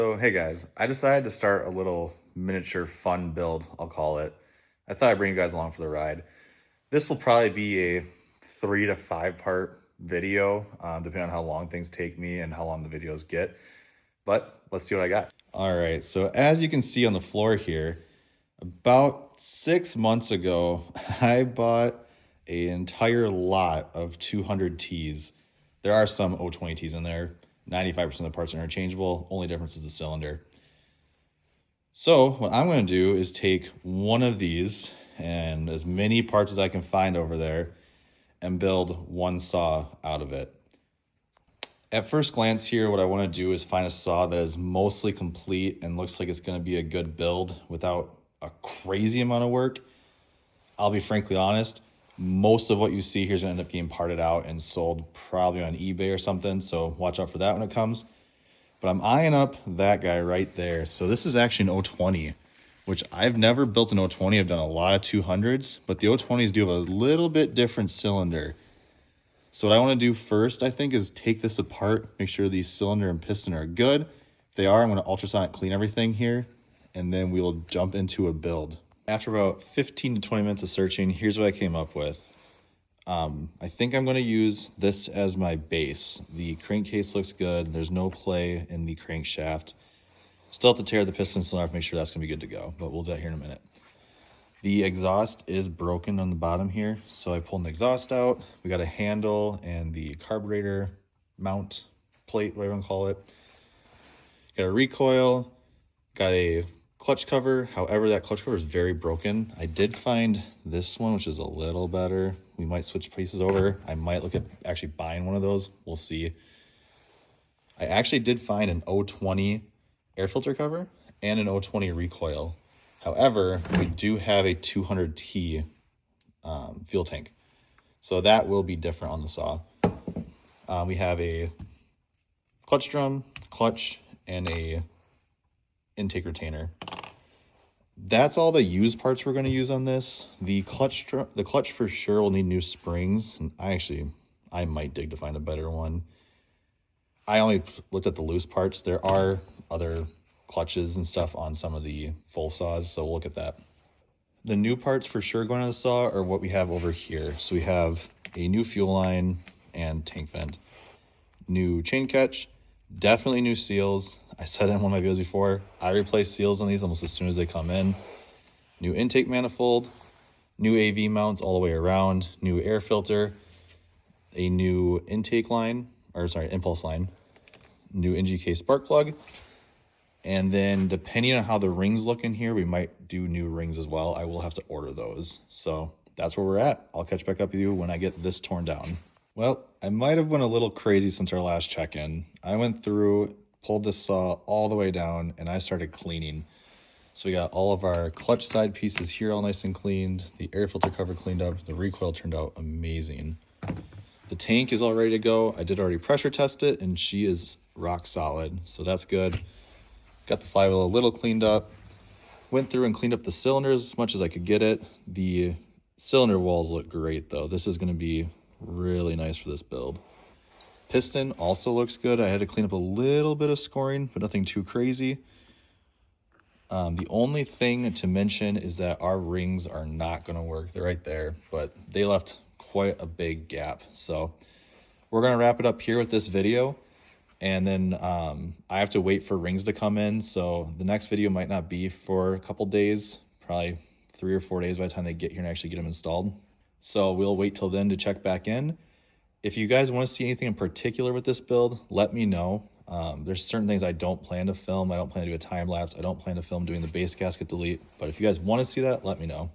So hey guys, I decided to start a little miniature fun build, I'll call it. I thought I'd bring you guys along for the ride. This will probably be a 3 to 5 part video, depending on how long things take me and how long the videos get. But let's see what I got. All right, so as you can see on the floor here, about 6 months ago, I bought an entire lot of 200 Ts. There are some 020 Ts in there. 95% of the parts are interchangeable. Only difference is the cylinder. So what I'm going to do is take one of these and as many parts as I can find over there and build one saw out of it. At first glance here, what I want to do is find a saw that is mostly complete and looks like it's going to be a good build without a crazy amount of work. I'll be frankly honest, most of what you see here is going to end up getting parted out and sold probably on eBay or something, so watch out for that when it comes. But I'm eyeing up that guy right there. So this is actually an 020, which I've never built an 020. I've done a lot of 200s, but the 020s do have a little bit different cylinder. So what I want to do first, I think, is take this apart, make sure the cylinder and piston are good. If they are, I'm going to ultrasonic clean everything here, and then we will jump into a build. After about 15 to 20 minutes of searching, here's what I came up with. I think I'm going to use this as my base. The crankcase looks good. There's no play in the crankshaft. Still have to tear the piston cylinder to make sure that's going to be good to go, but we'll do that here in a minute. The exhaust is broken on the bottom here, so I pulled the exhaust out. We got a handle and the carburetor mount plate, whatever you want to call it. Got a recoil, got a clutch cover. However, that clutch cover is very broken. I did find this one, which is a little better. We might switch pieces over. I might look at actually buying one of those. We'll see. I actually did find an 020 air filter cover and an 020 recoil. However, we do have a 200T fuel tank. So that will be different on the saw. We have a clutch drum, clutch, and a intake retainer. That's all the used parts we're going to use on this. The clutch for sure will need new springs. And I might dig to find a better one. I only looked at the loose parts. There are other clutches and stuff on some of the full saws, so we'll look at that. The new parts for sure going on the saw are what we have over here. So we have a new fuel line and tank vent, new chain catch, definitely new seals. I said in one of my videos before, I replace seals on these almost as soon as they come in. New intake manifold, new AV mounts all the way around, new air filter, a new intake line, impulse line, new NGK spark plug, and then depending on how the rings look in here, we might do new rings as well. I will have to order those. So that's where we're at. I'll catch back up with you when I get this torn down. Well, I might have went a little crazy since our last check-in. I went through, pulled this saw all the way down, and I started cleaning. So we got all of our clutch side pieces here all nice and cleaned. The air filter cover cleaned up. The recoil turned out amazing. The tank is all ready to go. I did already pressure test it, and she is rock solid. So that's good. Got the flywheel a little cleaned up. Went through and cleaned up the cylinders as much as I could get it. The cylinder walls look great, though. This is going to be really nice for this build. Piston also looks good. I had to clean up a little bit of scoring, but nothing too crazy. The only thing to mention is that our rings are not going to work. They're right there, but they left quite a big gap. So we're going to wrap it up here with this video. And then I have to wait for rings to come in. So the next video might not be for a couple days, probably 3 or 4 days by the time they get here and actually get them installed. So we'll wait till then to check back in. If you guys want to see anything in particular with this build, let me know. There's certain things I don't plan to film. I don't plan to do a time lapse. I don't plan to film doing the base gasket delete. But if you guys want to see that, let me know.